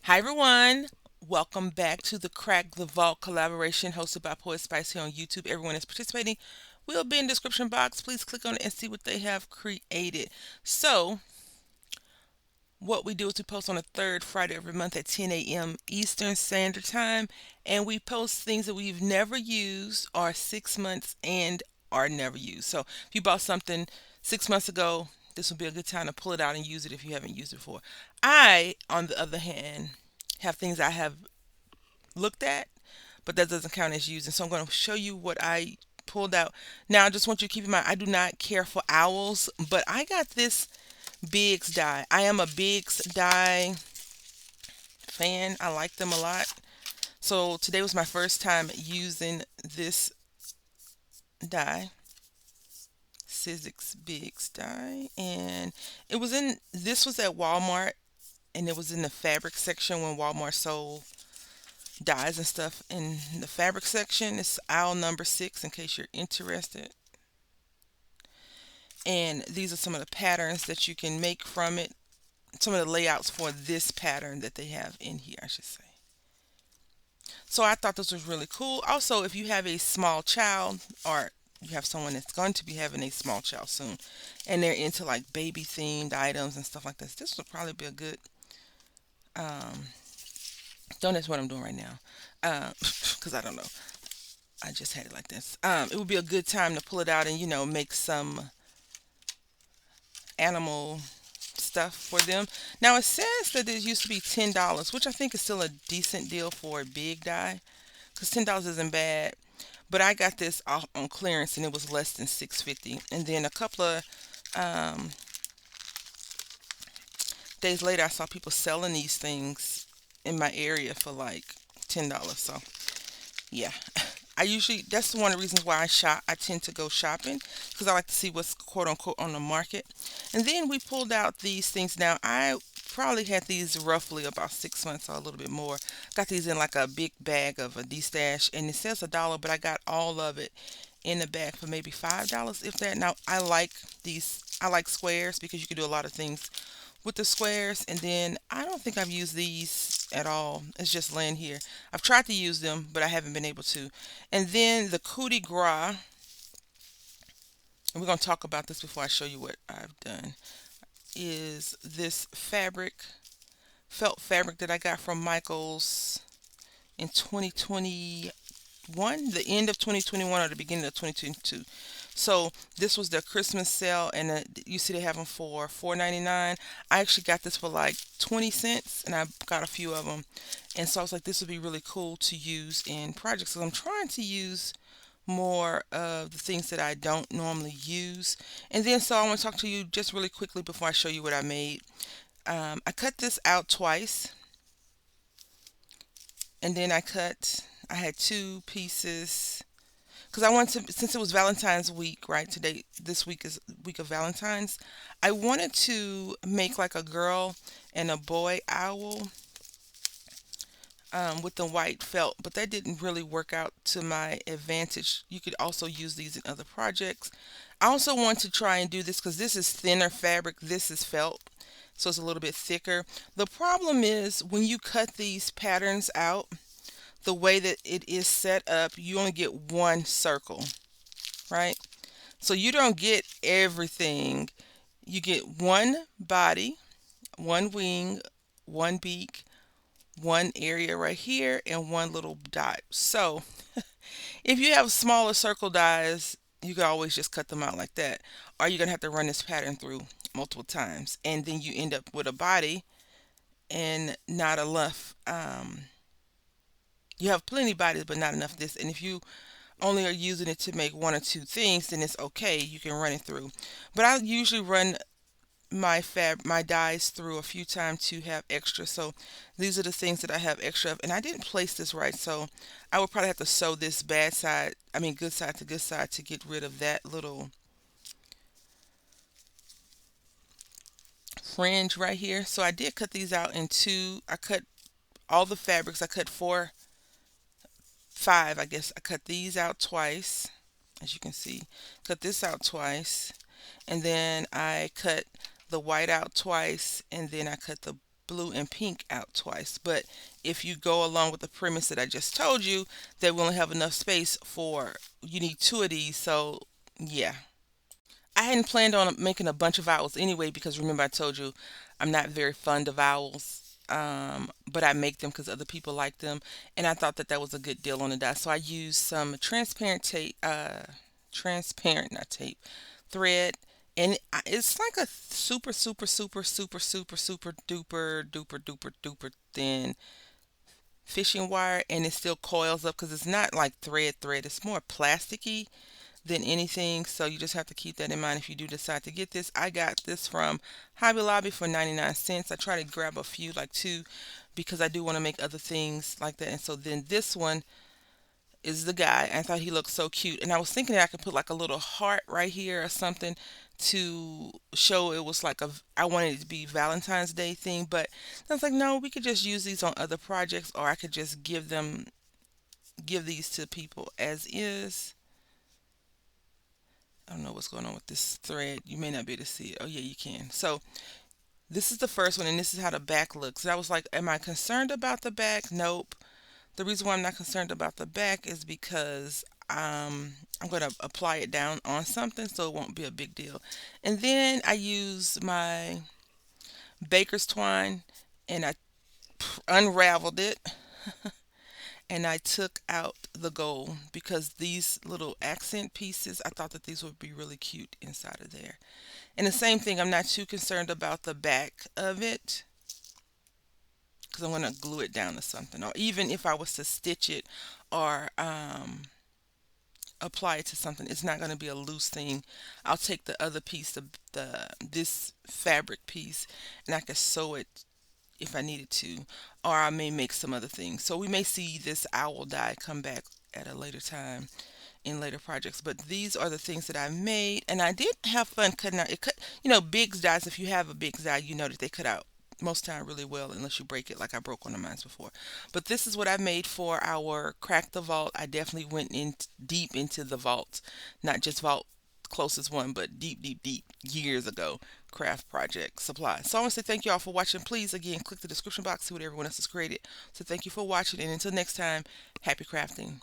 Hi everyone, welcome back to the Crack the Vault collaboration hosted by Poetspice here on YouTube. Everyone that's participating will be in the description box. Please click on it and see what they have created. So, what we do is we post on the third Friday of every month at 10 a.m. Eastern Standard Time, and we post things that we've never used or 6 months and are never used. So, if you bought something 6 months ago, this would be a good time to pull it out and use it if you haven't used it before. I, on the other hand, have things I have looked at, but that doesn't count as using. So I'm going to show you what I pulled out. Now, I just want you to keep in mind, I do not care for owls, but I got this Biggs die. I am a Biggs die fan. I like them a lot. So today was my first time using this die. Sizzix Biggs die. And this was at Walmart, and it was in the fabric section when Walmart sold dyes and stuff in the fabric section. It's aisle number 6 in case you're interested. And these are some of the patterns that you can make from it. Some of the layouts for this pattern that they have in here, I should say. So I thought this was really cool. Also, if you have a small child or you have someone that's going to be having a small child soon and they're into like baby themed items and stuff like this would probably be a good don't ask what I'm doing right now because I don't know. I just had it like this. It would be a good time to pull it out and, make some animal stuff for them. Now, it says that it used to be $10, which I think is still a decent deal for a big die, because $10 isn't bad. But I got this off on clearance and it was less than $6.50. And then a couple of days later, I saw people selling these things in my area for like $10. So, yeah. That's one of the reasons why I tend to go shopping, because I like to see what's quote unquote on the market. And then we pulled out these things. Now, I probably had these roughly about 6 months or a little bit more. Got these in like a big bag of a D-stash, and it says $1, but I got all of it in the bag for maybe $5, if that. Now, I like these. I like squares because you can do a lot of things with the squares. And then I don't think I've used these at all. It's just laying here. I've tried to use them, but I haven't been able to. And then the coup de grace, and we're going to talk about this before I show you what I've done, is this felt fabric that I got from Michaels in 2021, the end of 2021 or the beginning of 2022. So this was the Christmas sale, and you see they have them for $4.99. I actually got this for like 20 cents, and I got a few of them. And so I was like, this would be really cool to use in projects. So I'm trying to use more of the things that I don't normally use. And then so I want to talk to you just really quickly before I show you what I made. I cut this out twice, and then I had two pieces because I wanted to, since it was Valentine's week, right? This week is week of Valentine's. I wanted to make like a girl and a boy owl with the white felt, but that didn't really work out to my advantage. You could also use these in other projects. I also want to try and do this because this is thinner fabric, this is felt, so it's a little bit thicker. The problem is when you cut these patterns out, the way that it is set up, you only get one circle, right? So you don't get everything. You get one body, one wing, one beak, one area right here, and one little dot. So if you have smaller circle dies, you can always just cut them out like that. Or you're going to have to run this pattern through multiple times. And then you end up with a body and not enough. You have plenty bodies, but not enough this. And if you only are using it to make one or two things, then it's okay. You can run it through. But I usually run my dies through a few times to have extra. So these are the things that I have extra of, and I didn't place this right, so I would probably have to sew this good side to good side to get rid of that little fringe right here. So I did cut these out in two. I cut all the fabrics. I cut five, I guess. I cut these out twice, as you can see. Cut this out twice, and then I cut the white out twice, and then I cut the blue and pink out twice. But if you go along with the premise that I just told you, that we only have enough space for, you need two of these. So yeah, I hadn't planned on making a bunch of owls anyway, because remember I told you I'm not very fond of owls. But I make them because other people like them, and I thought that that was a good deal on the dot. So I used some transparent tape, transparent, not tape, thread, and it's like a super, super, super, super, super, super duper, duper, duper, duper thin fishing wire, and it still coils up because it's not like thread. It's more plasticky than anything. So you just have to keep that in mind if you do decide to get this. I got this from Hobby Lobby for 99 cents. I try to grab a few, like two, because I do want to make other things like that. And so then this one is the guy. I thought he looked so cute. And I was thinking that I could put like a little heart right here or something to show it was like I wanted it to be Valentine's Day thing. But I was like, no, we could just use these on other projects, or I could just give these to people as is. I don't know what's going on with this thread. You may not be able to see it. Oh yeah, you can. So this is the first one, and this is how the back looks. And I was like, am I concerned about the back? Nope. The reason why I'm not concerned about the back is because I'm going to apply it down on something, so it won't be a big deal. And then I use my baker's twine, and I unraveled it, and I took out the gold because these little accent pieces, I thought that these would be really cute inside of there. And the same thing, I'm not too concerned about the back of it because I'm going to glue it down to something. Or even if I was to stitch it or apply it to something, it's not going to be a loose thing. I'll take the other piece, this fabric piece, and I could sew it if I needed to, or I may make some other things. So we may see this owl die come back at a later time in later projects. But these are the things that I made, and I did have fun cutting out. It cut, big dies. If you have a big die, you know that they cut out most time really well, unless you break it, like I broke one of mine before. But this is what I made for our Crack the Vault. I definitely went in deep into the vault, not just vault closest one, but deep, deep, deep years ago craft project supply. So I want to say thank you all for watching. Please, again, click the description box, see what everyone else has created. So thank you for watching, and until next time, happy crafting.